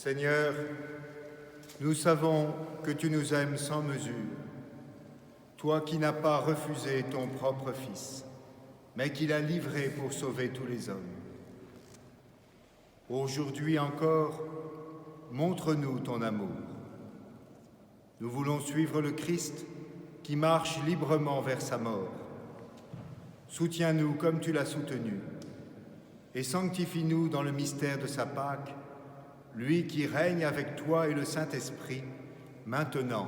Seigneur, nous savons que tu nous aimes sans mesure, toi qui n'as pas refusé ton propre Fils, mais qui l'as livré pour sauver tous les hommes. Aujourd'hui encore, montre-nous ton amour. Nous voulons suivre le Christ qui marche librement vers sa mort. Soutiens-nous comme tu l'as soutenu et sanctifie-nous dans le mystère de sa Pâque, lui qui règne avec toi et le Saint-Esprit, maintenant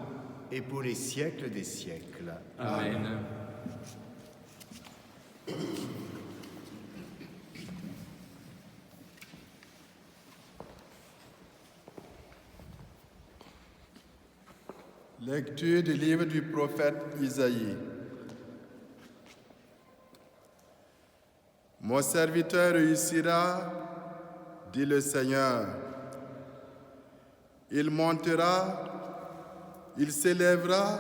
et pour les siècles des siècles. Amen. Lecture du livre du prophète Isaïe. Mon serviteur réussira, dit le Seigneur. Il montera, il s'élèvera,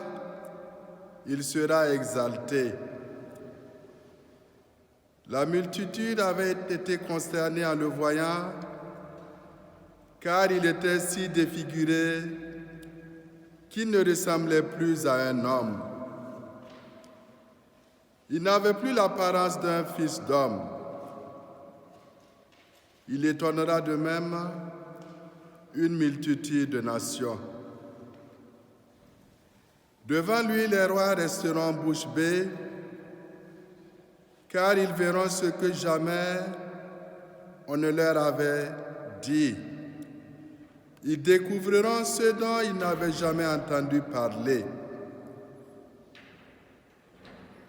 il sera exalté. La multitude avait été consternée en le voyant, car il était si défiguré qu'il ne ressemblait plus à un homme. Il n'avait plus l'apparence d'un fils d'homme. Il étonnera de même une multitude de nations. Devant lui, les rois resteront bouche bée, car ils verront ce que jamais on ne leur avait dit. Ils découvriront ce dont ils n'avaient jamais entendu parler.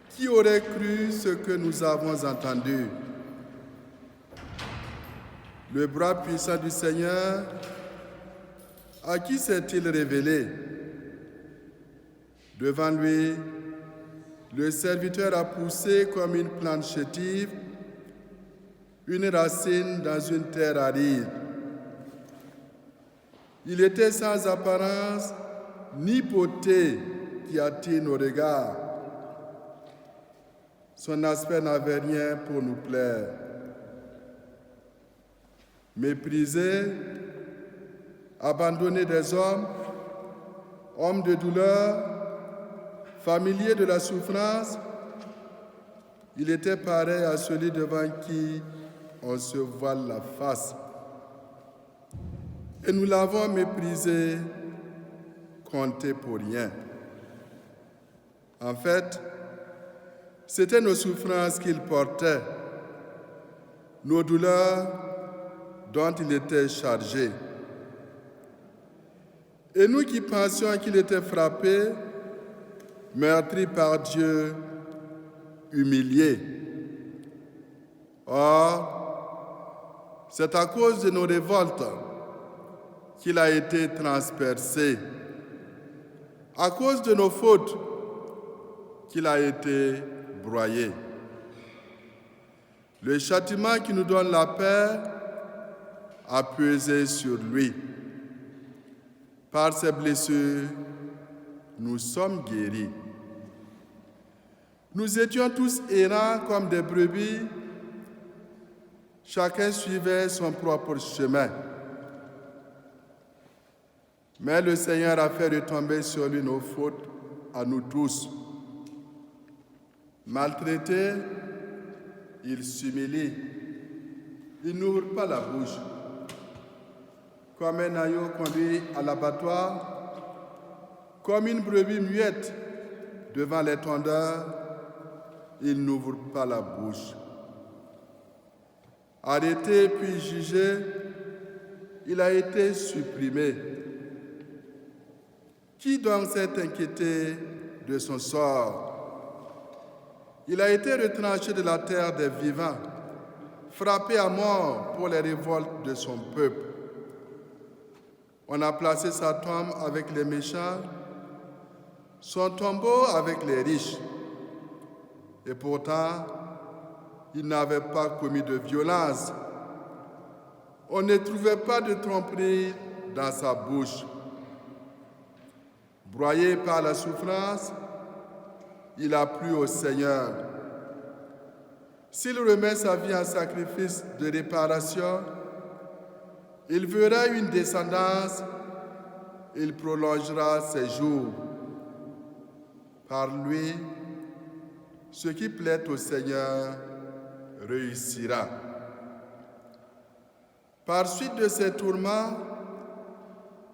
Qui aurait cru ce que nous avons entendu? Le bras puissant du Seigneur, à qui s'est-il révélé? Devant lui, le serviteur a poussé comme une plante chétive, une racine dans une terre aride. Il était sans apparence ni beauté qui attire nos regards. Son aspect n'avait rien pour nous plaire. Méprisé, abandonné des hommes, homme de douleur, familier de la souffrance, il était pareil à celui devant qui on se voile la face. Et nous l'avons méprisé, compté pour rien. En fait, c'était nos souffrances qu'il portait, nos douleurs dont il était chargé. Et nous qui pensions qu'il était frappé, meurtri par Dieu, humilié. Or, c'est à cause de nos révoltes qu'il a été transpercé, à cause de nos fautes qu'il a été broyé. Le châtiment qui nous donne la paix a pesé sur lui. Par ses blessures, nous sommes guéris. Nous étions tous errants comme des brebis, chacun suivait son propre chemin. Mais le Seigneur a fait retomber sur lui nos fautes à nous tous. Maltraité, il s'humilie. Il n'ouvre pas la bouche. Comme un agneau conduit à l'abattoir, comme une brebis muette devant les tondeurs, il n'ouvre pas la bouche. Arrêté puis jugé, il a été supprimé. Qui donc s'est inquiété de son sort? Il a été retranché de la terre des vivants, frappé à mort pour les révoltes de son peuple. On a placé sa tombe avec les méchants, son tombeau avec les riches. Et pourtant, il n'avait pas commis de violence. On ne trouvait pas de tromperie dans sa bouche. Broyé par la souffrance, il a plu au Seigneur. S'il remet sa vie en sacrifice de réparation, Il verra une descendance, il prolongera ses jours. Par lui, ce qui plaît au Seigneur réussira. Par suite de ses tourments,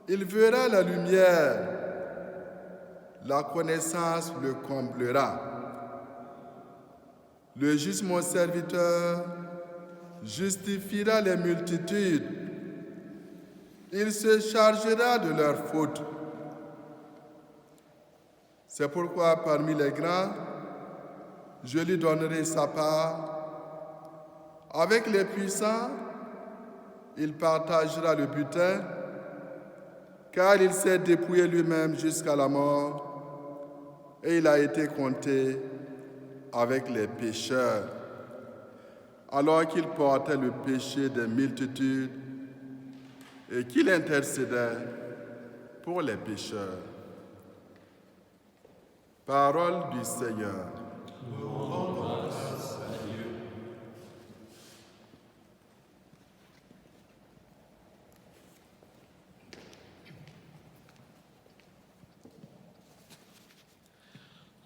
il verra la lumière. La connaissance le comblera. Le juste mon serviteur justifiera les multitudes. Il se chargera de leurs fautes. C'est pourquoi parmi les grands, je lui donnerai sa part. Avec les puissants, il partagera le butin, car il s'est dépouillé lui-même jusqu'à la mort, et il a été compté avec les pécheurs, alors qu'il portait le péché des multitudes et qu'il intercédait pour les pécheurs. Parole du Seigneur. Nous rendons grâce à Dieu.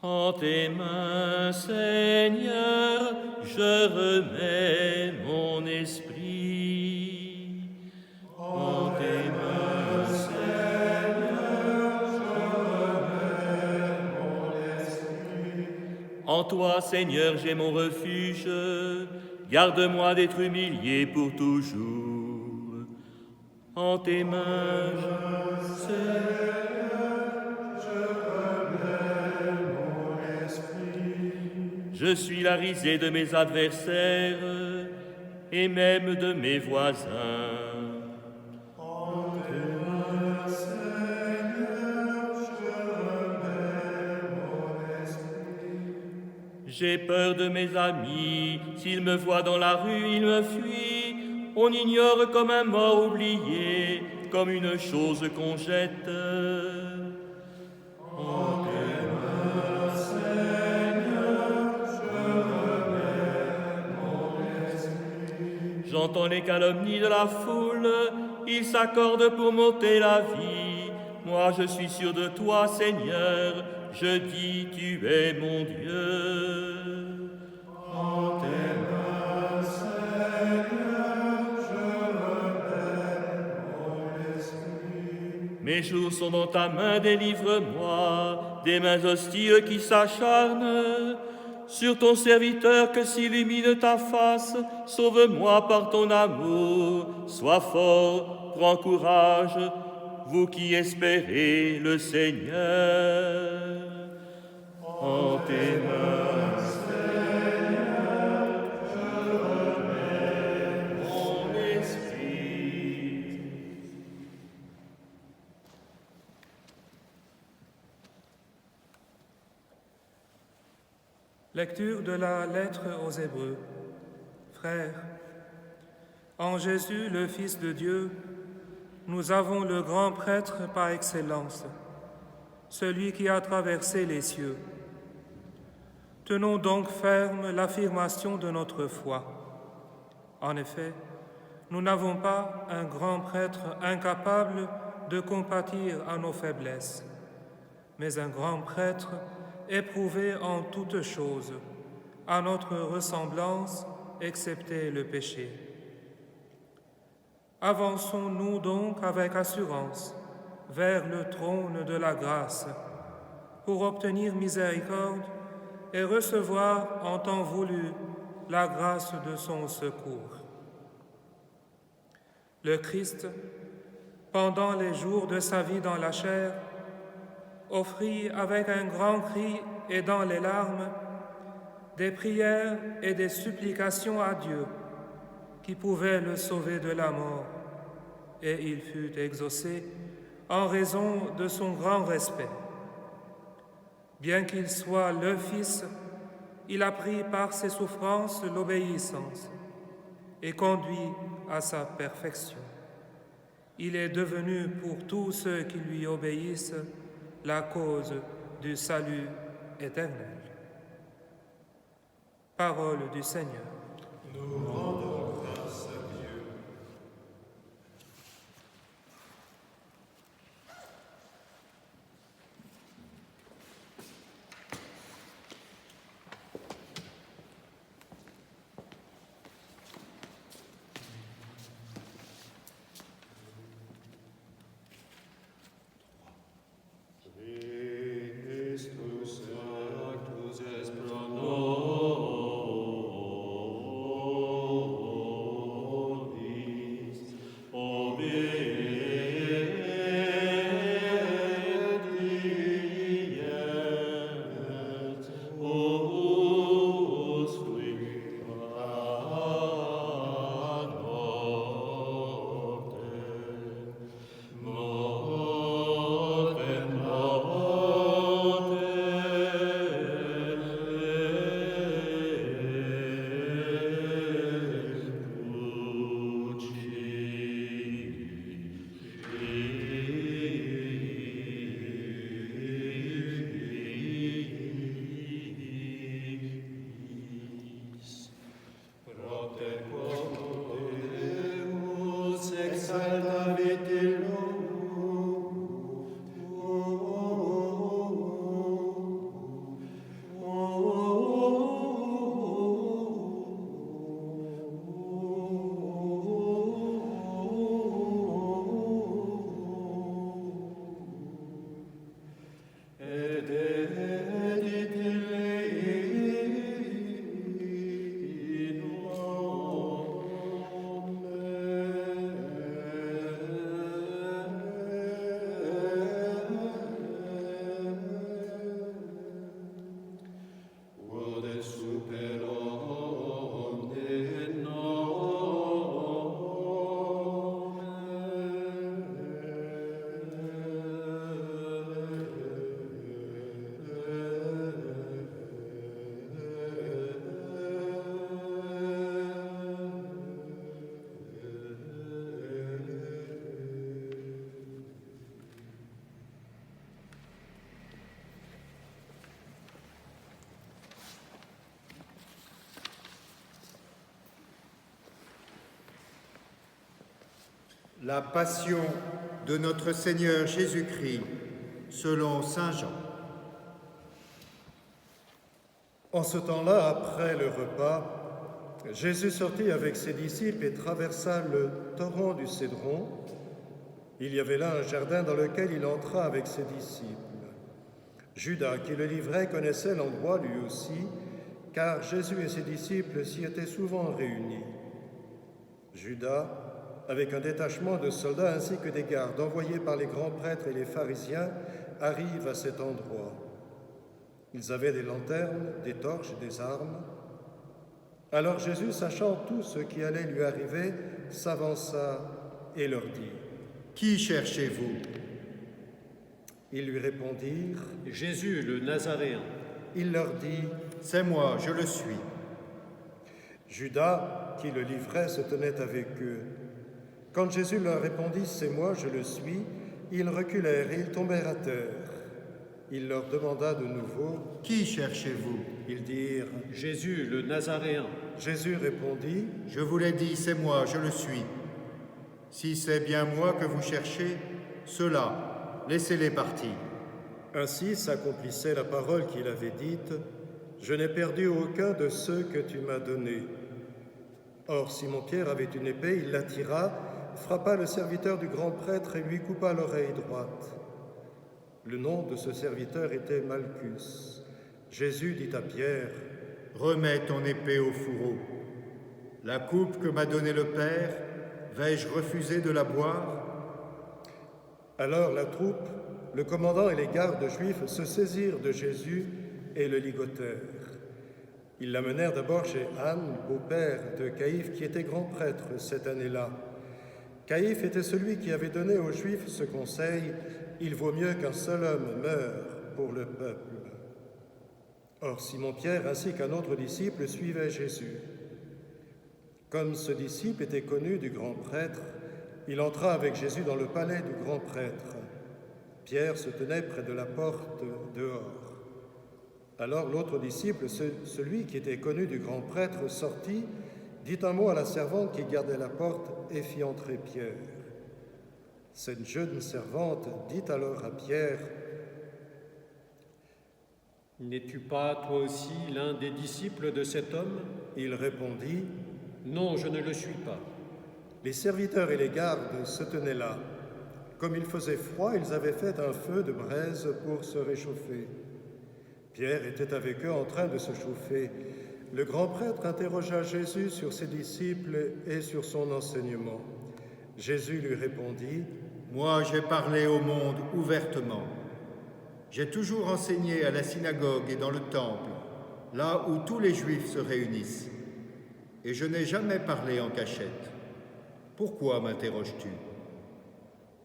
En tes mains, Seigneur, je remets mon esprit. En tes mains, Seigneur, je remets mon esprit. En toi, Seigneur, j'ai mon refuge. Garde-moi d'être humilié pour toujours. En tes mains, Seigneur, je suis la risée de mes adversaires et même de mes voisins. En tes mains, Seigneur, je remets mon esprit. J'ai peur de mes amis, s'ils me voient dans la rue, ils me fuient. On ignore comme un mort oublié, comme une chose qu'on jette. En tes mains, j'entends les calomnies de la foule, ils s'accordent pour m'ôter la vie. Moi je suis sûr de toi, Seigneur, je dis tu es mon Dieu. En tes mains, Seigneur, je remets mon esprit. Mes jours sont dans ta main, délivre-moi des mains hostiles qui s'acharnent. Sur ton serviteur que s'illumine ta face, sauve-moi par ton amour. Sois fort, prends courage, vous qui espérez le Seigneur. En tes mains, Seigneur, je remets mon esprit. Lecture de la lettre aux Hébreux. Frères, en Jésus, le Fils de Dieu, nous avons le grand prêtre par excellence, celui qui a traversé les cieux. Tenons donc ferme l'affirmation de notre foi. En effet, nous n'avons pas un grand prêtre incapable de compatir à nos faiblesses, mais un grand prêtre éprouvé en toutes choses, à notre ressemblance, excepté le péché. Avançons-nous donc avec assurance vers le trône de la grâce, pour obtenir miséricorde et recevoir en temps voulu la grâce de son secours. Le Christ, pendant les jours de sa vie dans la chair, offrit avec un grand cri et dans les larmes des prières et des supplications à Dieu qui pouvaient le sauver de la mort, et il fut exaucé en raison de son grand respect. Bien qu'il soit le Fils, il a pris par ses souffrances l'obéissance et conduit à sa perfection. Il est devenu pour tous ceux qui lui obéissent la cause du salut éternel. Parole du Seigneur. Nous rendons grâce à Dieu. La passion de notre Seigneur Jésus-Christ, selon saint Jean. En ce temps-là, après le repas, Jésus sortit avec ses disciples et traversa le torrent du Cédron. Il y avait là un jardin dans lequel il entra avec ses disciples. Judas, qui le livrait, connaissait l'endroit lui aussi, car Jésus et ses disciples s'y étaient souvent réunis. Judas, avec un détachement de soldats ainsi que des gardes envoyés par les grands prêtres et les pharisiens, arrive à cet endroit. Ils avaient des lanternes, des torches et des armes. Alors Jésus, sachant tout ce qui allait lui arriver, s'avança et leur dit : « Qui cherchez-vous ? » Ils lui répondirent : « Jésus, le Nazaréen. » Il leur dit : « C'est moi, je le suis. » Judas, qui le livrait, se tenait avec eux. Quand Jésus leur répondit : « C'est moi, je le suis », ils reculèrent et ils tombèrent à terre. Il leur demanda de nouveau : « Qui cherchez-vous » Ils dirent : « Jésus, le Nazaréen. » Jésus répondit : « Je vous l'ai dit, c'est moi, je le suis. Si c'est bien moi que vous cherchez, ceux-là, laissez-les partir. » Ainsi s'accomplissait la parole qu'il avait dite : « Je n'ai perdu aucun de ceux que tu m'as donnés. » Or, Simon-Pierre avait une épée, il la tira, frappa le serviteur du grand prêtre et lui coupa l'oreille droite. Le nom de ce serviteur était Malchus. Jésus dit à Pierre : « Remets ton épée au fourreau. La coupe que m'a donnée le Père, vais-je refuser de la boire ?» Alors la troupe, le commandant et les gardes juifs se saisirent de Jésus et le ligotèrent. Ils l'amenèrent d'abord chez Anne, beau-père de Caïphe, qui était grand prêtre cette année-là. Caïphe était celui qui avait donné aux Juifs ce conseil : il vaut mieux qu'un seul homme meure pour le peuple. Or Simon-Pierre ainsi qu'un autre disciple suivaient Jésus. Comme ce disciple était connu du grand prêtre, il entra avec Jésus dans le palais du grand prêtre. Pierre se tenait près de la porte dehors. Alors l'autre disciple, celui qui était connu du grand prêtre, sortit, dit un mot à la servante qui gardait la porte et fit entrer Pierre. Cette jeune servante dit alors à Pierre : « N'es-tu pas, toi aussi, l'un des disciples de cet homme ?» Il répondit : « Non, je ne le suis pas. » Les serviteurs et les gardes se tenaient là. Comme il faisait froid, ils avaient fait un feu de braise pour se réchauffer. Pierre était avec eux en train de se chauffer. Le grand prêtre interrogea Jésus sur ses disciples et sur son enseignement. Jésus lui répondit : « Moi, j'ai parlé au monde ouvertement. J'ai toujours enseigné à la synagogue et dans le temple, là où tous les Juifs se réunissent. Et je n'ai jamais parlé en cachette. Pourquoi m'interroges-tu ?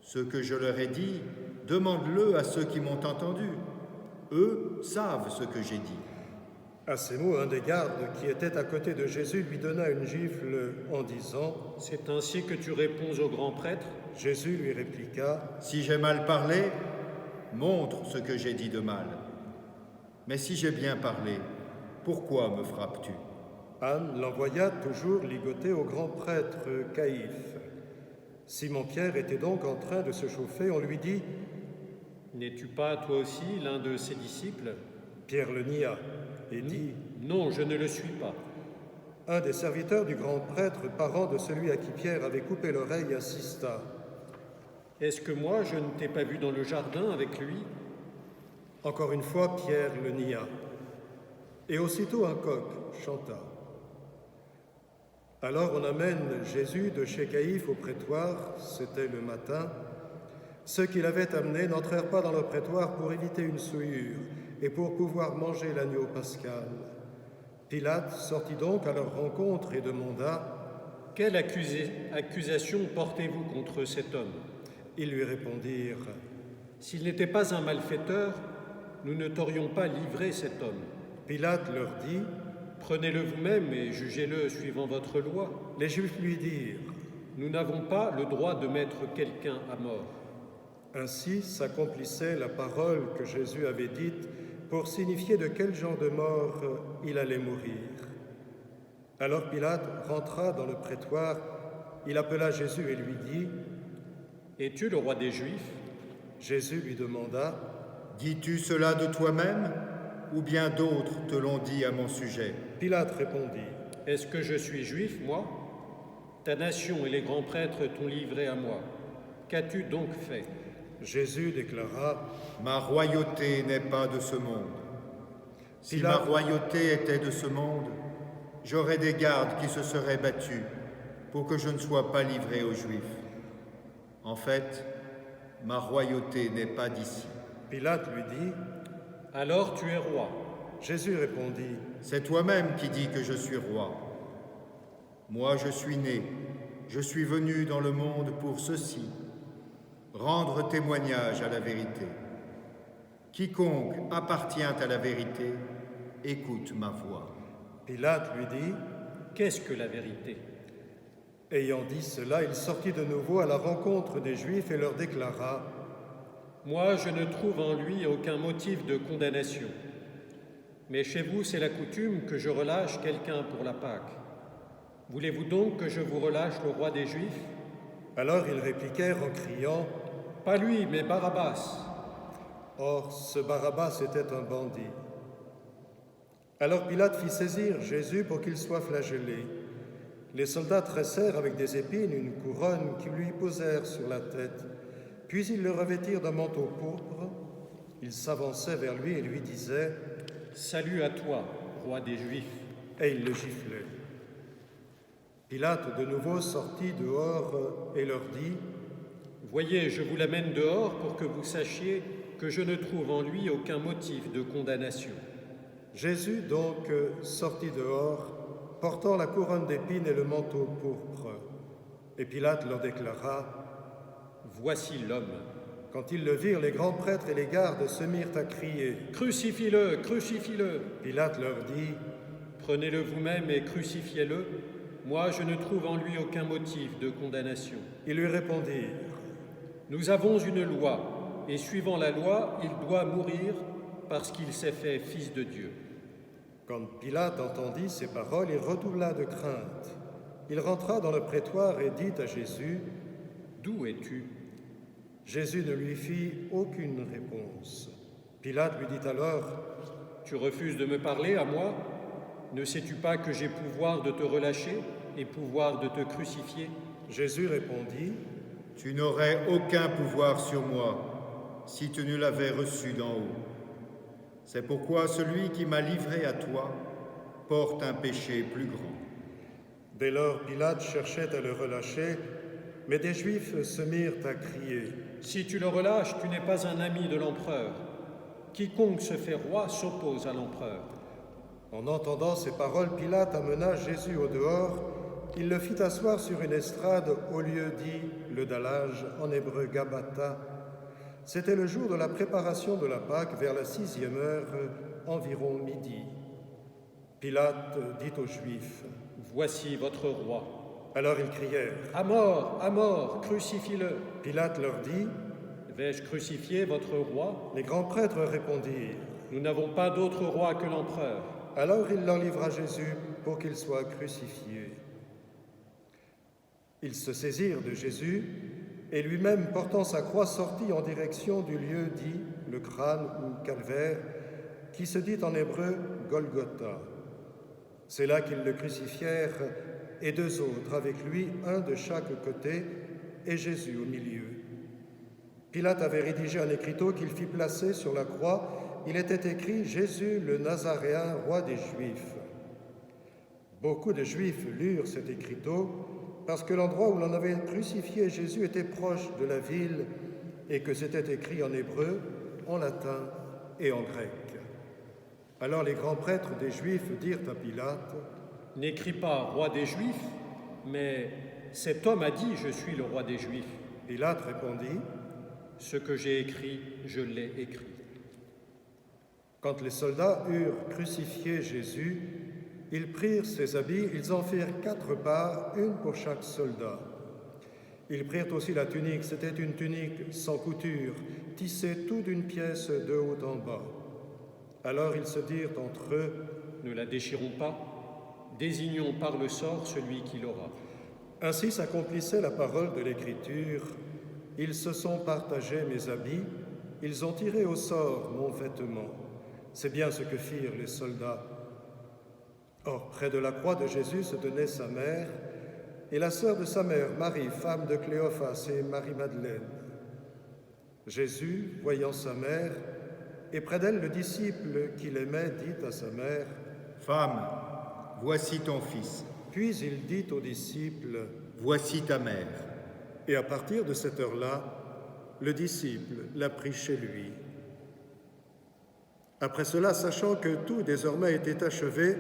Ce que je leur ai dit, demande-le à ceux qui m'ont entendu. Eux savent ce que j'ai dit. » À ces mots, un des gardes qui était à côté de Jésus lui donna une gifle en disant : « C'est ainsi que tu réponds au grand prêtre ?» Jésus lui répliqua : « Si j'ai mal parlé, montre ce que j'ai dit de mal. Mais si j'ai bien parlé, pourquoi me frappes-tu » Anne l'envoya toujours ligoter au grand prêtre Caïphe. Simon-Pierre était donc en train de se chauffer. On lui dit : « N'es-tu pas, toi aussi, l'un de ses disciples ?» Pierre le nia et dit : « Non, je ne le suis pas. » Un des serviteurs du grand prêtre, parent de celui à qui Pierre avait coupé l'oreille, insista : « Est-ce que moi, je ne t'ai pas vu dans le jardin avec lui ?» Encore une fois, Pierre le nia. Et aussitôt un coq chanta. Alors on amène Jésus de chez Caïphe au prétoire, c'était le matin. Ceux qui l'avaient amené n'entrèrent pas dans le prétoire pour éviter une souillure et pour pouvoir manger l'agneau pascal. Pilate sortit donc à leur rencontre et demanda : « Quelle accusation portez-vous contre cet homme ?» Ils lui répondirent : « S'il n'était pas un malfaiteur, nous ne t'aurions pas livré cet homme. » Pilate leur dit : « Prenez-le vous-même et jugez-le suivant votre loi. » Les Juifs lui dirent : « Nous n'avons pas le droit de mettre quelqu'un à mort. » Ainsi s'accomplissait la parole que Jésus avait dite pour signifier de quel genre de mort il allait mourir. Alors Pilate rentra dans le prétoire, il appela Jésus et lui dit : « Es-tu le roi des Juifs » Jésus lui demanda, « Dis-tu cela de toi-même, ou bien d'autres te l'ont dit à mon sujet ?» Pilate répondit, « Est-ce que je suis juif, moi ? Ta nation et les grands prêtres t'ont livré à moi. Qu'as-tu donc fait ?» Jésus déclara, « Ma royauté n'est pas de ce monde. Si ma royauté était de ce monde, j'aurais des gardes qui se seraient battus pour que je ne sois pas livré aux Juifs. En fait, ma royauté n'est pas d'ici. » Pilate lui dit, « Alors tu es roi. » Jésus répondit, « C'est toi-même qui dis que je suis roi. Moi je suis né, je suis venu dans le monde pour ceci, rendre témoignage à la vérité. Quiconque appartient à la vérité, écoute ma voix. » Pilate lui dit, « Qu'est-ce que la vérité ?» Ayant dit cela, il sortit de nouveau à la rencontre des Juifs et leur déclara, « Moi, je ne trouve en lui aucun motif de condamnation. Mais chez vous, c'est la coutume que je relâche quelqu'un pour la Pâque. Voulez-vous donc que je vous relâche le roi des Juifs ?» Alors ils répliquèrent en criant, « Pas lui, mais Barabbas !» Or, ce Barabbas était un bandit. Alors Pilate fit saisir Jésus pour qu'il soit flagellé. Les soldats tressèrent avec des épines une couronne qu'ils lui posèrent sur la tête, puis ils le revêtirent d'un manteau pourpre. Ils s'avançaient vers lui et lui disaient, « Salut à toi, roi des Juifs !» Et ils le giflaient. Pilate de nouveau sortit dehors et leur dit, « Voyez, je vous l'amène dehors pour que vous sachiez que je ne trouve en lui aucun motif de condamnation. » Jésus donc sortit dehors, portant la couronne d'épines et le manteau pourpre. Et Pilate leur déclara, « Voici l'homme. » Quand ils le virent, les grands prêtres et les gardes se mirent à crier, « Crucifie-le, crucifie-le » Pilate leur dit, « Prenez-le vous-même et crucifiez-le. Moi, je ne trouve en lui aucun motif de condamnation. » Ils lui répondirent, « Nous avons une loi, et suivant la loi, il doit mourir parce qu'il s'est fait fils de Dieu. » Quand Pilate entendit ces paroles, il redoubla de crainte. Il rentra dans le prétoire et dit à Jésus, « D'où es-tu » Jésus ne lui fit aucune réponse. Pilate lui dit alors, « Tu refuses de me parler à moi ? Ne sais-tu pas que j'ai pouvoir de te relâcher et pouvoir de te crucifier ?» Jésus répondit, « Tu n'aurais aucun pouvoir sur moi si tu ne l'avais reçu d'en haut. C'est pourquoi celui qui m'a livré à toi porte un péché plus grand. » Dès lors, Pilate cherchait à le relâcher, mais des Juifs se mirent à crier, « Si tu le relâches, tu n'es pas un ami de l'empereur. Quiconque se fait roi s'oppose à l'empereur. » En entendant ces paroles, Pilate amena Jésus au dehors. Il le fit asseoir sur une estrade au lieu dit le dallage, en hébreu Gabbatha. C'était le jour de la préparation de la Pâque, vers la 6e heure, environ midi. Pilate dit aux Juifs, « Voici votre roi. » Alors ils crièrent, « À mort, crucifie-le » Pilate leur dit, « Vais-je crucifier votre roi ?» Les grands prêtres répondirent, « Nous n'avons pas d'autre roi que l'empereur. » Alors il leur livra Jésus pour qu'il soit crucifié. Ils se saisirent de Jésus, et lui-même, portant sa croix, sortit en direction du lieu dit le crâne ou calvaire, qui se dit en hébreu Golgotha. C'est là qu'ils le crucifièrent, et 2 autres avec lui, un de chaque côté, et Jésus au milieu. Pilate avait rédigé un écriteau qu'il fit placer sur la croix. Il était écrit « Jésus le Nazaréen, roi des Juifs ». Beaucoup de Juifs lurent cet écriteau, parce que l'endroit où l'on avait crucifié Jésus était proche de la ville et que c'était écrit en hébreu, en latin et en grec. Alors les grands prêtres des Juifs dirent à Pilate, « N'écris pas roi des Juifs, mais cet homme a dit « Je suis le roi des Juifs ». Pilate répondit, « Ce que j'ai écrit, je l'ai écrit. » Quand les soldats eurent crucifié Jésus, ils prirent ses habits, ils en firent 4 parts, une pour chaque soldat. Ils prirent aussi la tunique, c'était une tunique sans couture, tissée tout d'une pièce de haut en bas. Alors ils se dirent entre eux, « Ne la déchirons pas, désignons par le sort celui qui l'aura. » Ainsi s'accomplissait la parole de l'Écriture, « Ils se sont partagés mes habits, ils ont tiré au sort mon vêtement. C'est bien ce que firent les soldats. Or, près de la croix de Jésus se tenait sa mère et la sœur de sa mère, Marie, femme de Cléophas et Marie-Madeleine. Jésus, voyant sa mère, et près d'elle le disciple qu'il aimait, dit à sa mère, « Femme, voici ton fils. » Puis il dit au disciple, « Voici ta mère. » Et à partir de cette heure-là, le disciple l'a pris chez lui. Après cela, sachant que tout désormais était achevé,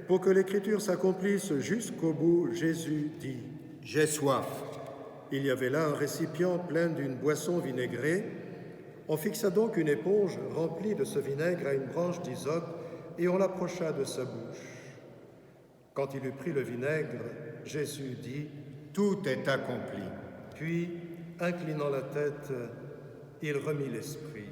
pour que l'Écriture s'accomplisse jusqu'au bout, Jésus dit, « J'ai soif. » Il y avait là un récipient plein d'une boisson vinaigrée. On fixa donc une éponge remplie de ce vinaigre à une branche d'hysope et on l'approcha de sa bouche. Quand il eut pris le vinaigre, Jésus dit, « Tout est accompli. » Puis, inclinant la tête, il remit l'esprit.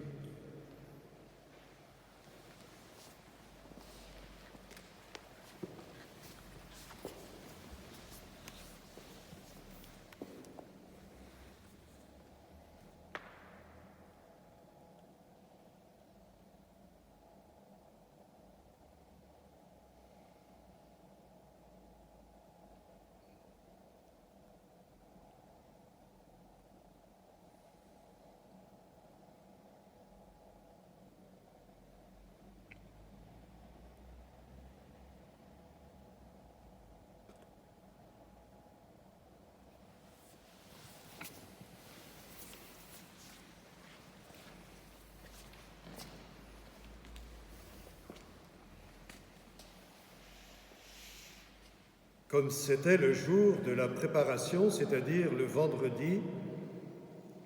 Comme c'était le jour de la préparation, c'est-à-dire le vendredi,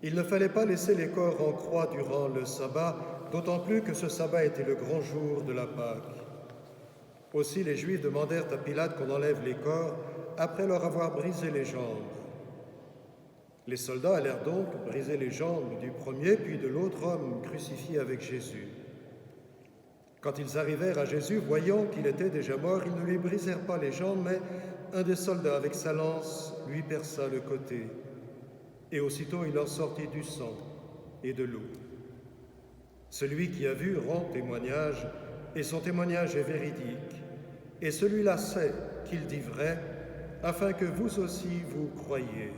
il ne fallait pas laisser les corps en croix durant le sabbat, d'autant plus que ce sabbat était le grand jour de la Pâque. Aussi les Juifs demandèrent à Pilate qu'on enlève les corps après leur avoir brisé les jambes. Les soldats allèrent donc briser les jambes du premier puis de l'autre homme crucifié avec Jésus. Quand ils arrivèrent à Jésus, voyant qu'il était déjà mort, ils ne lui brisèrent pas les jambes, mais un des soldats, avec sa lance, lui perça le côté. Et aussitôt il en sortit du sang et de l'eau. Celui qui a vu rend témoignage, et son témoignage est véridique. Et celui-là sait qu'il dit vrai, afin que vous aussi vous croyiez.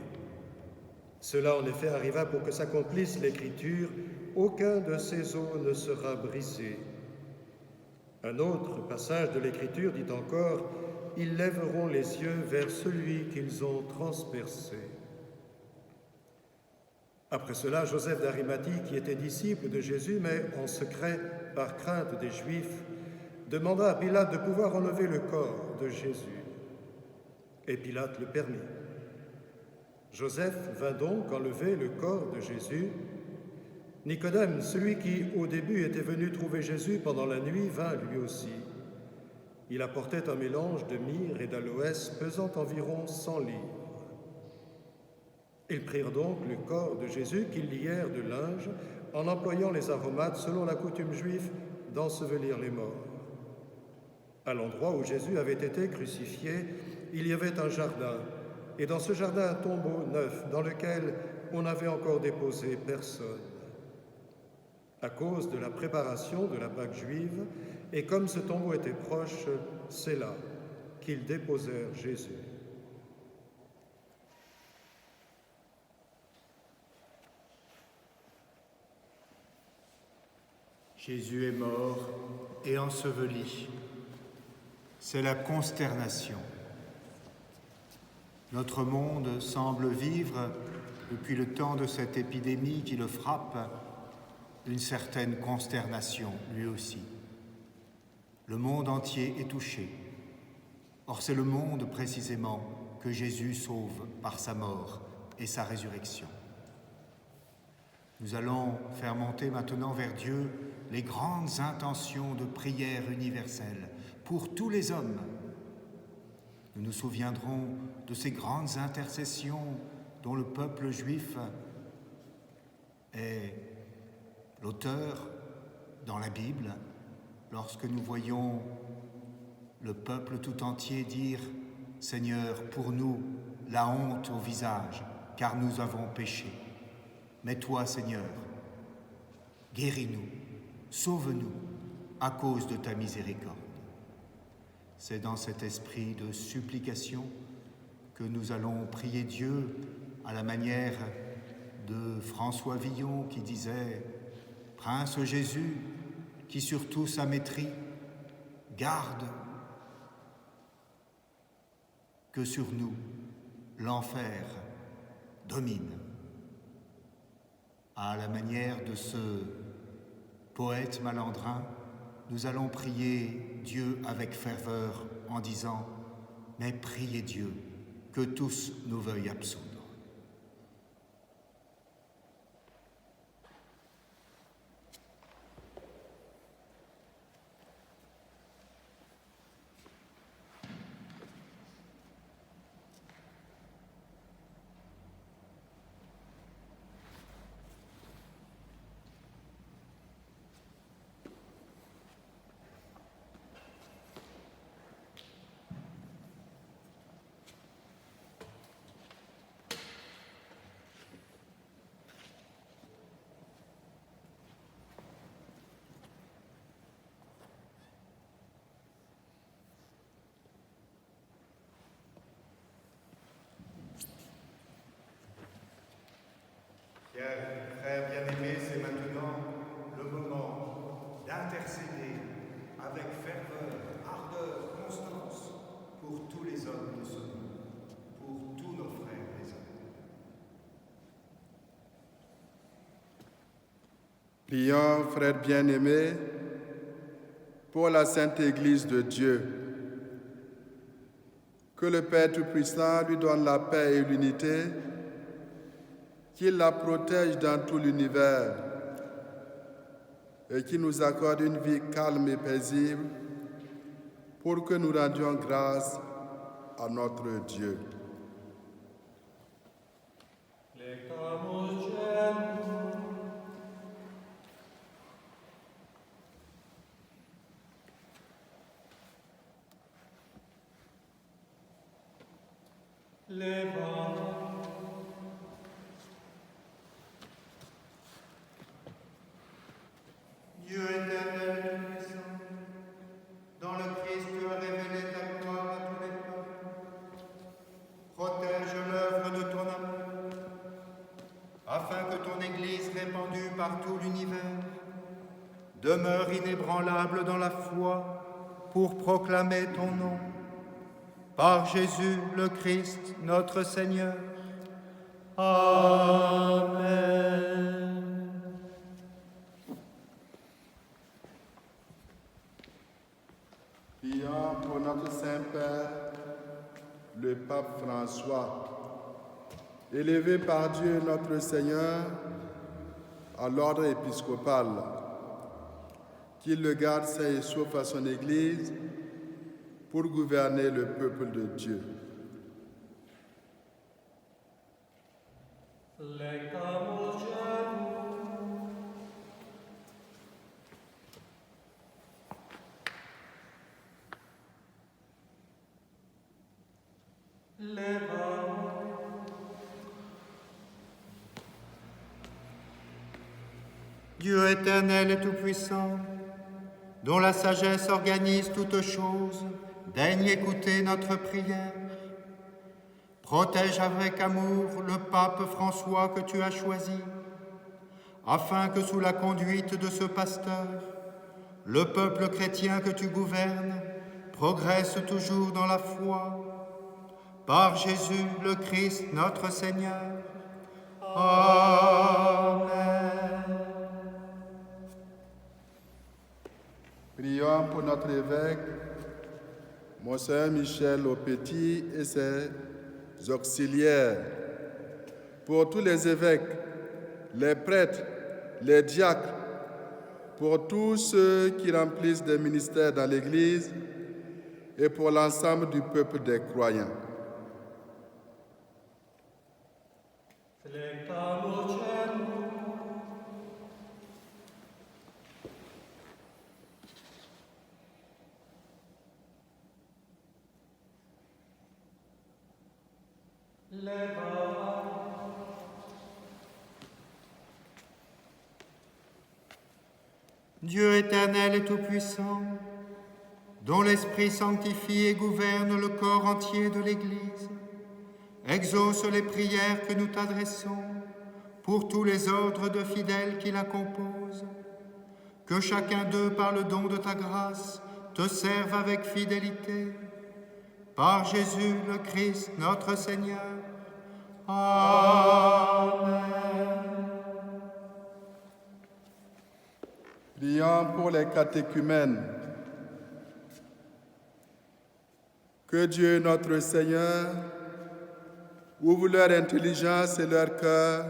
Cela en effet arriva pour que s'accomplisse l'Écriture, aucun de ces os ne sera brisé. Un autre passage de l'Écriture dit encore, « Ils lèveront les yeux vers celui qu'ils ont transpercé. » Après cela, Joseph d'Arimathie, qui était disciple de Jésus, mais en secret, par crainte des Juifs, demanda à Pilate de pouvoir enlever le corps de Jésus. Et Pilate le permit. Joseph vint donc enlever le corps de Jésus. Nicodème, celui qui au début était venu trouver Jésus pendant la nuit, vint lui aussi. Il apportait un mélange de myrrhe et d'aloès pesant environ 100 livres. Ils prirent donc le corps de Jésus qu'ils lièrent de linge en employant les aromates selon la coutume juive d'ensevelir les morts. À l'endroit où Jésus avait été crucifié, il y avait un jardin, et dans ce jardin un tombeau neuf dans lequel on n'avait encore déposé personne. À cause de la préparation de la Pâque juive, et comme ce tombeau était proche, c'est là qu'ils déposèrent Jésus. Jésus est mort et enseveli. C'est la consternation. Notre monde semble vivre, depuis le temps de cette épidémie qui le frappe, une certaine consternation, lui aussi. Le monde entier est touché. Or, c'est le monde, précisément, que Jésus sauve par sa mort et sa résurrection. Nous allons faire monter maintenant vers Dieu les grandes intentions de prière universelle pour tous les hommes. Nous nous souviendrons de ces grandes intercessions dont le peuple juif est l'auteur dans la Bible, lorsque nous voyons le peuple tout entier dire « Seigneur, pour nous, la honte au visage, car nous avons péché ». Mais toi, Seigneur, guéris-nous, sauve-nous à cause de ta miséricorde. C'est dans cet esprit de supplication que nous allons prier Dieu à la manière de François Villon qui disait « Prince Jésus, qui sur tout sa maîtrise garde que sur nous l'enfer domine ». À la manière de ce poète malandrin, nous allons prier Dieu avec ferveur en disant « Mais priez Dieu, que tous nous veuillent absoudre. » Chers frères bien-aimés, c'est maintenant le moment d'intercéder avec ferveur, ardeur, constance pour tous les hommes de ce monde, pour tous nos frères les hommes. Prions, frères bien-aimés, pour la Sainte Église de Dieu. Que le Père Tout-Puissant lui donne la paix et l'unité, qu'il la protège dans tout l'univers et qu'il nous accorde une vie calme et paisible pour que nous rendions grâce à notre Dieu. Dieu éternel et tout-puissant, dans le Christ tu as révélé ta gloire à tous les peuples, protège l'œuvre de ton amour, afin que ton Église répandue par tout l'univers demeure inébranlable dans la foi pour proclamer ton nom. Par Jésus le Christ, notre Seigneur. Amen. Prions pour notre Saint-Père, le Pape François, élevé par Dieu notre Seigneur à l'ordre épiscopal, qu'il le garde sain et sauf à son Église pour gouverner le peuple de Dieu. Dieu éternel et tout-puissant, dont la sagesse organise toutes choses, daigne écouter notre prière. Protège avec amour le pape François que tu as choisi, afin que sous la conduite de ce pasteur, le peuple chrétien que tu gouvernes progresse toujours dans la foi. Par Jésus le Christ notre Seigneur. Amen. Prions pour notre évêque, Monseigneur Michel Aupetit et ses auxiliaires, pour tous les évêques, les prêtres, les diacres, pour tous ceux qui remplissent des ministères dans l'Église et pour l'ensemble du peuple des croyants. Dieu éternel et tout-puissant, dont l'Esprit sanctifie et gouverne le corps entier de l'Église, exauce les prières que nous t'adressons pour tous les ordres de fidèles qui la composent. Que chacun d'eux, par le don de ta grâce, te serve avec fidélité. Par Jésus le Christ, notre Seigneur. Amen. Prions pour les catéchumènes. Que Dieu, notre Seigneur, ouvre leur intelligence et leur cœur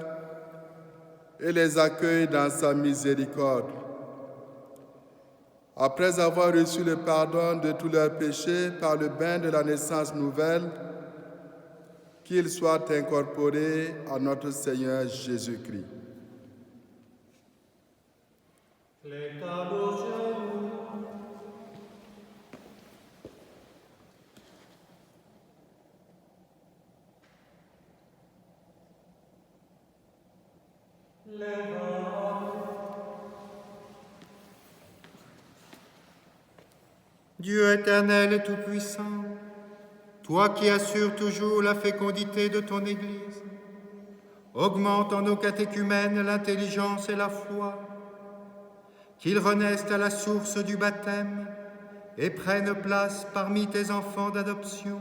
et les accueille dans sa miséricorde. Après avoir reçu le pardon de tous leurs péchés par le bain de la naissance nouvelle, qu'ils soient incorporés à notre Seigneur Jésus-Christ. Dieu éternel et tout-puissant, toi qui assures toujours la fécondité de ton Église, augmente en nos catéchumènes l'intelligence et la foi, qu'ils renaissent à la source du baptême et prennent place parmi tes enfants d'adoption,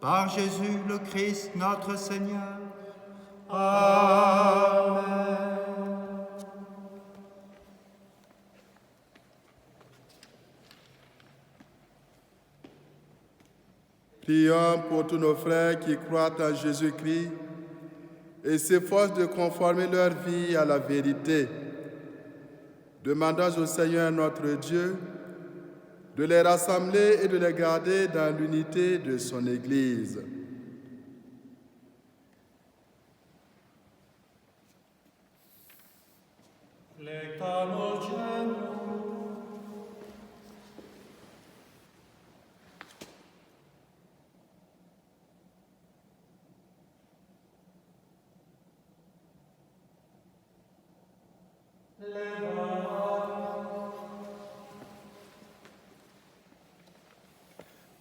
par Jésus le Christ notre Seigneur. Amen. Prions pour tous nos frères qui croient en Jésus-Christ et s'efforcent de conformer leur vie à la vérité. Demandons au Seigneur notre Dieu de les rassembler et de les garder dans l'unité de son Église.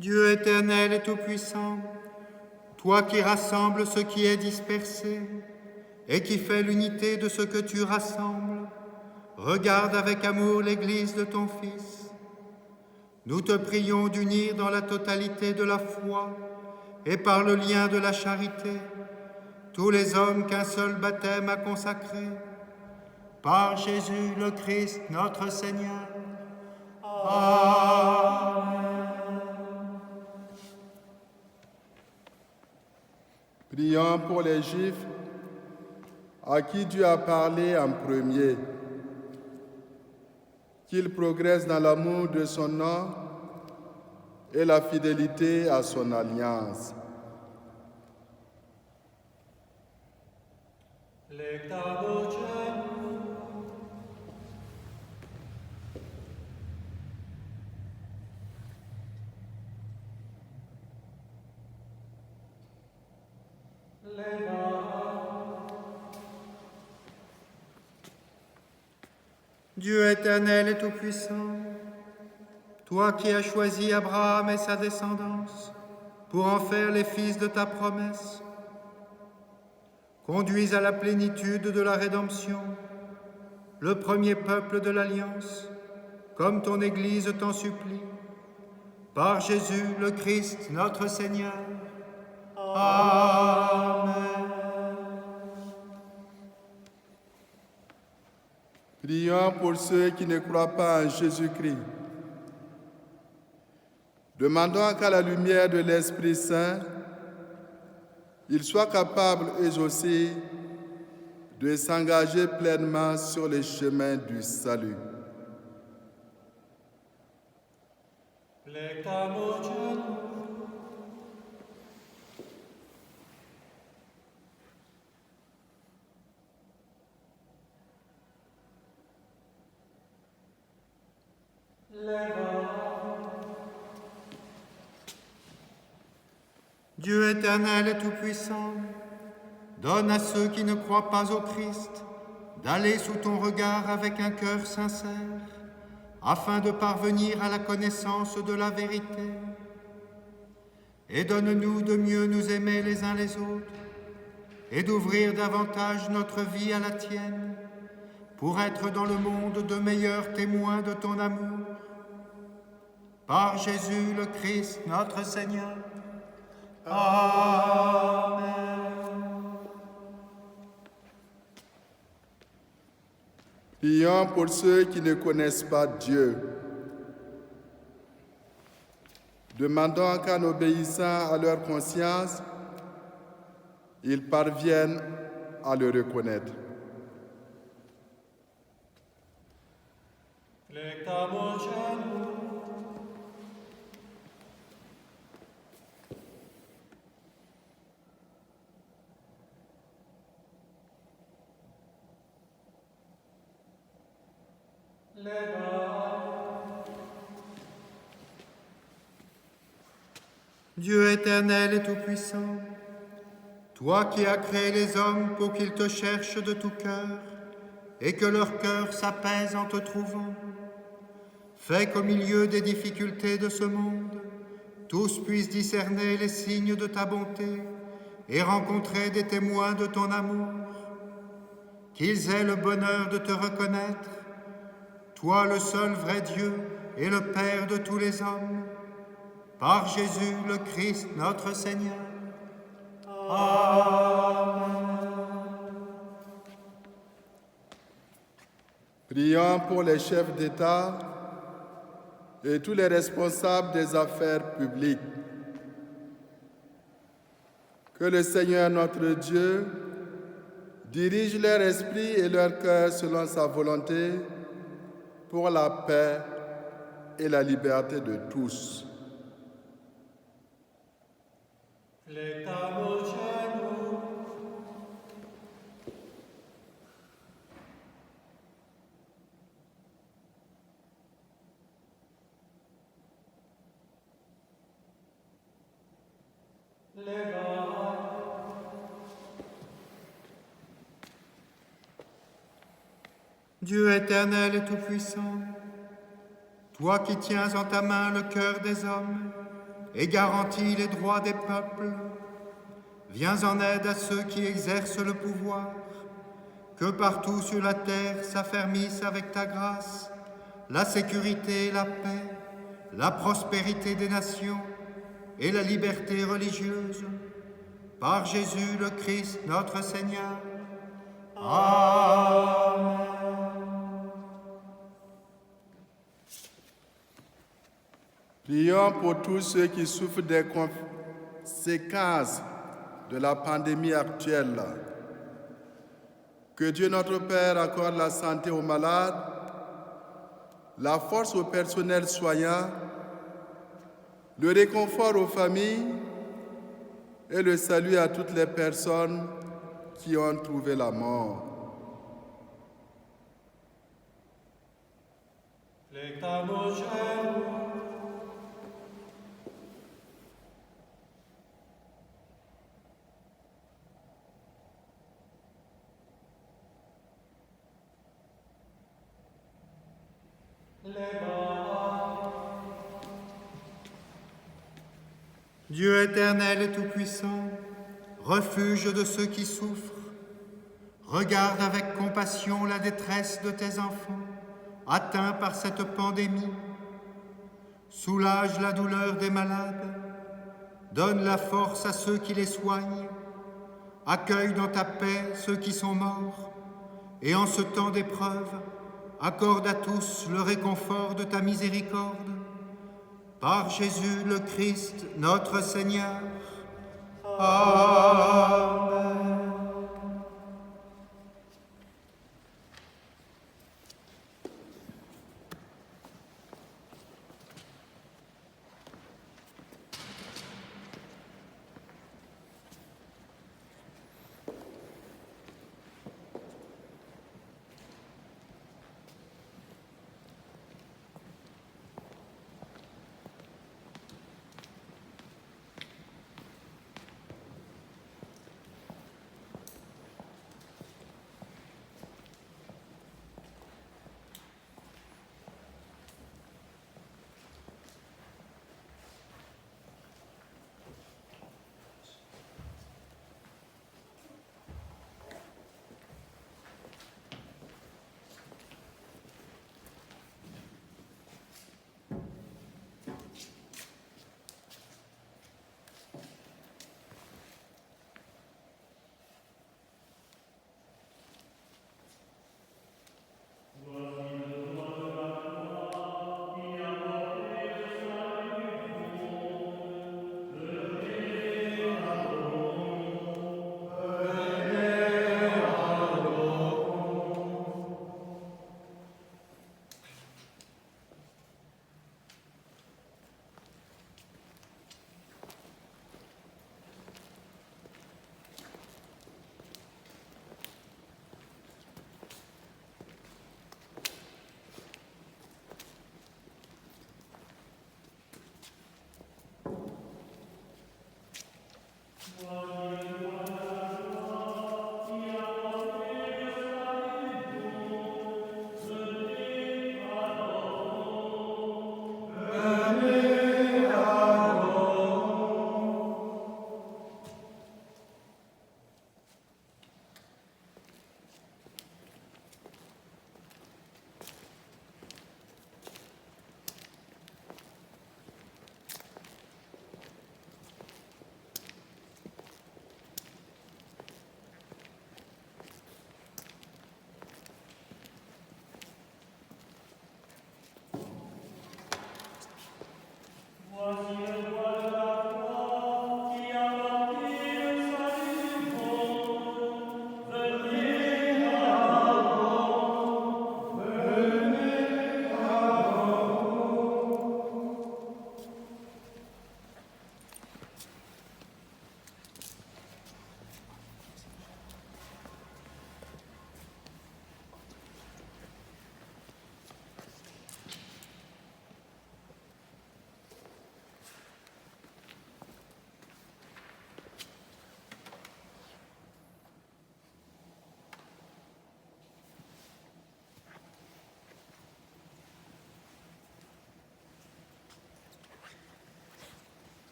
Dieu éternel et tout-puissant, toi qui rassembles ce qui est dispersé et qui fais l'unité de ce que tu rassembles, regarde avec amour l'Église de ton Fils. Nous te prions d'unir dans la totalité de la foi et par le lien de la charité tous les hommes qu'un seul baptême a consacrés. Par Jésus le Christ, notre Seigneur. Amen. Prions pour les Juifs à qui Dieu a parlé en premier, qu'ils progressent dans l'amour de son nom et la fidélité à son alliance. Dieu éternel et tout-puissant, toi qui as choisi Abraham et sa descendance pour en faire les fils de ta promesse, conduis à la plénitude de la rédemption le premier peuple de l'Alliance, comme ton Église t'en supplie, par Jésus le Christ notre Seigneur. Amen. Prions pour ceux qui ne croient pas en Jésus-Christ. Demandons qu'à la lumière de l'Esprit Saint, ils soient capables, eux aussi, de s'engager pleinement sur les chemins du salut. Dieu éternel et tout-puissant, donne à ceux qui ne croient pas au Christ d'aller sous ton regard avec un cœur sincère, afin de parvenir à la connaissance de la vérité. Et donne-nous de mieux nous aimer les uns les autres, et d'ouvrir davantage notre vie à la tienne, pour être dans le monde de meilleurs témoins de ton amour. Par Jésus le Christ, notre Seigneur. Amen. Prions pour ceux qui ne connaissent pas Dieu. Demandons qu'en obéissant à leur conscience, ils parviennent à le reconnaître. Dieu éternel et tout-puissant, toi qui as créé les hommes pour qu'ils te cherchent de tout cœur et que leur cœur s'apaise en te trouvant, fais qu'au milieu des difficultés de ce monde, tous puissent discerner les signes de ta bonté et rencontrer des témoins de ton amour, qu'ils aient le bonheur de te reconnaître, toi le seul vrai Dieu et le Père de tous les hommes, par Jésus le Christ notre Seigneur. Amen. Prions pour les chefs d'État et tous les responsables des affaires publiques. Que le Seigneur notre Dieu dirige leur esprit et leur cœur selon sa volonté pour la paix et la liberté de tous. Dieu éternel et tout-puissant, toi qui tiens en ta main le cœur des hommes et garantis les droits des peuples, viens en aide à ceux qui exercent le pouvoir, que partout sur la terre s'affermissent avec ta grâce la sécurité, la paix, la prospérité des nations et la liberté religieuse. Par Jésus le Christ notre Seigneur. Amen. Prions pour tous ceux qui souffrent des conséquences de la pandémie actuelle. Que Dieu notre Père accorde la santé aux malades, la force au personnel soignant, le réconfort aux familles et le salut à toutes les personnes qui ont trouvé la mort. Dieu éternel et tout-puissant, refuge de ceux qui souffrent, regarde avec compassion la détresse de tes enfants, atteints par cette pandémie. Soulage la douleur des malades, donne la force à ceux qui les soignent, accueille dans ta paix ceux qui sont morts, et en ce temps d'épreuve, accorde à tous le réconfort de ta miséricorde. Par Jésus le Christ, notre Seigneur. Amen.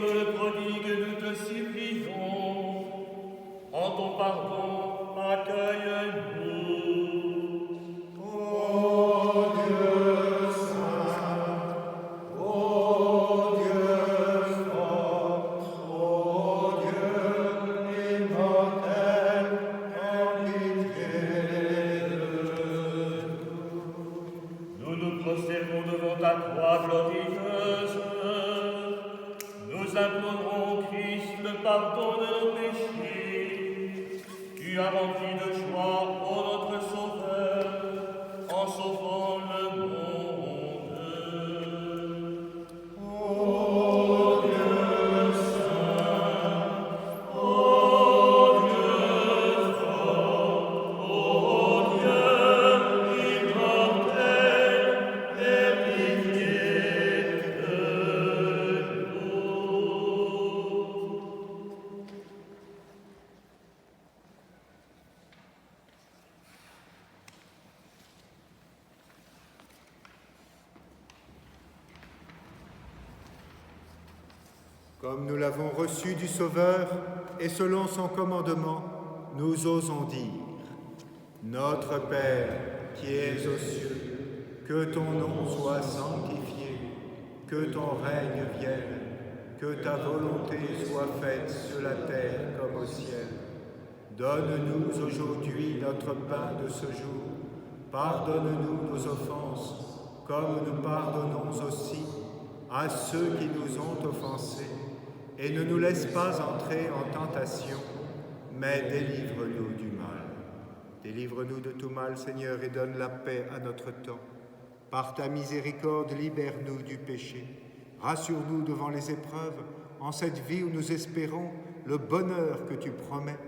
comme le prodigue, nous te supplions. En ton pardon, accueille-nous. Pardon de nos péchés, tu as rempli de joie, ô notre Sauveur, en sauvant le monde. Ô Dieu saint, ô Dieu fort, ô Dieu immortel, aie pitié de nous. Comme nous l'avons reçu du Sauveur et selon son commandement, nous osons dire: Notre Père qui es aux cieux, que ton nom soit sanctifié, que ton règne vienne, que ta volonté soit faite sur la terre comme au ciel. Donne-nous aujourd'hui notre pain de ce jour. Pardonne-nous nos offenses, comme nous pardonnons aussi à ceux qui nous ont offensés. Et ne nous laisse pas entrer en tentation, mais délivre-nous du mal. Délivre-nous de tout mal, Seigneur, et donne la paix à notre temps. Par ta miséricorde, libère-nous du péché. Rassure-nous devant les épreuves, en cette vie où nous espérons le bonheur que tu promets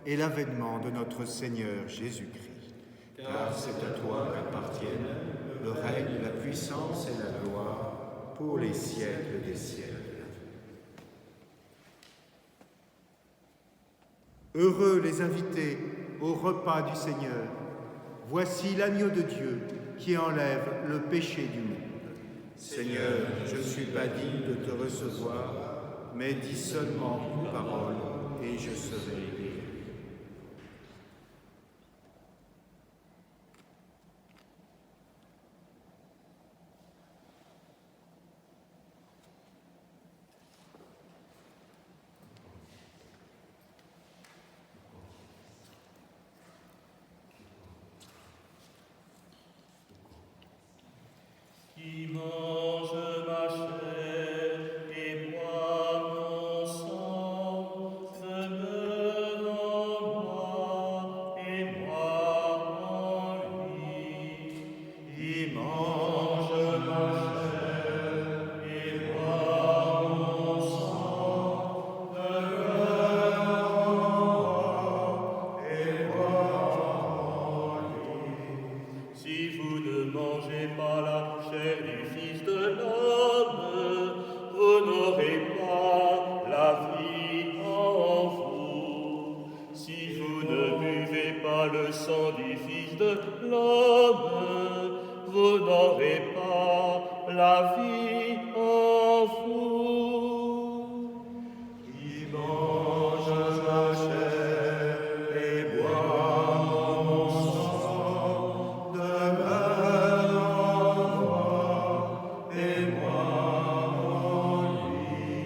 et l'avènement de notre Seigneur Jésus-Christ. Car c'est à toi qu'appartiennent le règne, la puissance et la gloire pour les siècles des siècles. Heureux les invités au repas du Seigneur. Voici l'agneau de Dieu qui enlève le péché du monde. Seigneur, je ne suis pas digne de te recevoir, mais dis seulement une parole et je serai guéri. Qui mange ma chair et boit mon sang, demeure en moi et moi en lui. Qui mange ma chair et boit mon sang, demeure en moi et moi en lui. Si vous ne mangez pas la chair du Fils de l'homme, vous n'aurez pas la vie en vous. Si vous ne buvez pas le sang du Fils de l'homme, vous n'aurez pas la vie en vous. Qui mange ma chair et boit mon sang, demeure en moi et moi en lui.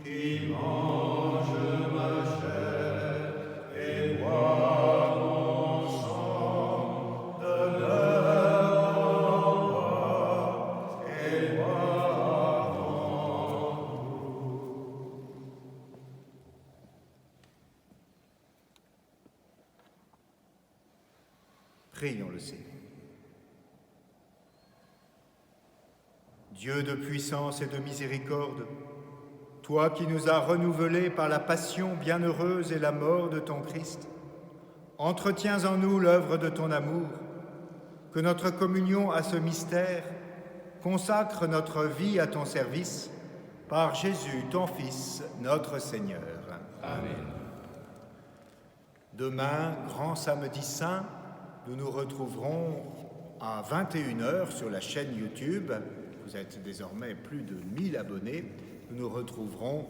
Qui mange ma chair et boit mon sang, demeure en moi et moi en vous. Prions le Seigneur. Dieu de puissance et de miséricorde, toi qui nous as renouvelés par la passion bienheureuse et la mort de ton Christ, entretiens en nous l'œuvre de ton amour, que notre communion à ce mystère consacre notre vie à ton service, par Jésus, ton Fils, notre Seigneur. Amen. Demain, grand samedi saint, nous nous retrouverons à 21h sur la chaîne YouTube. Vous êtes désormais plus de 1000 abonnés nous nous retrouverons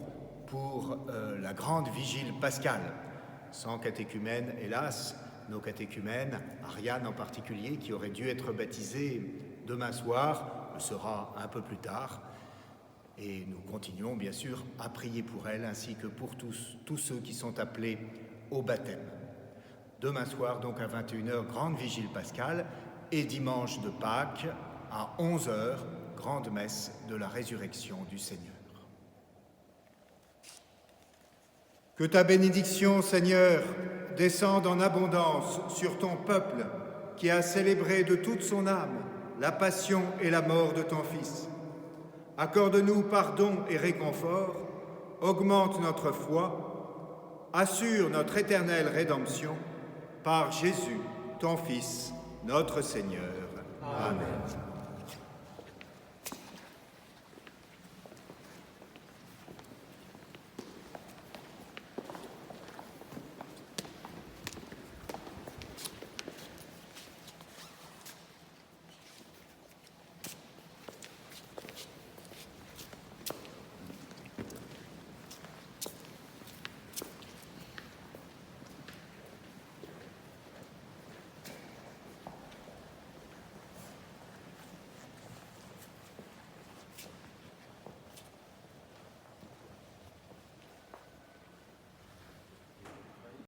pour la grande vigile pascale. Sans catéchumène, hélas, nos catéchumènes, Ariane en particulier, qui aurait dû être baptisée demain soir, le sera un peu plus tard. Et nous continuons bien sûr à prier pour elle, ainsi que pour tous ceux qui sont appelés au baptême. Demain soir, donc à 21h, grande vigile pascale, et dimanche de Pâques, à 11h, grande messe de la résurrection du Seigneur. Que ta bénédiction, Seigneur, descende en abondance sur ton peuple qui a célébré de toute son âme la passion et la mort de ton Fils. Accorde-nous pardon et réconfort, augmente notre foi, assure notre éternelle rédemption par Jésus, ton Fils, notre Seigneur. Amen.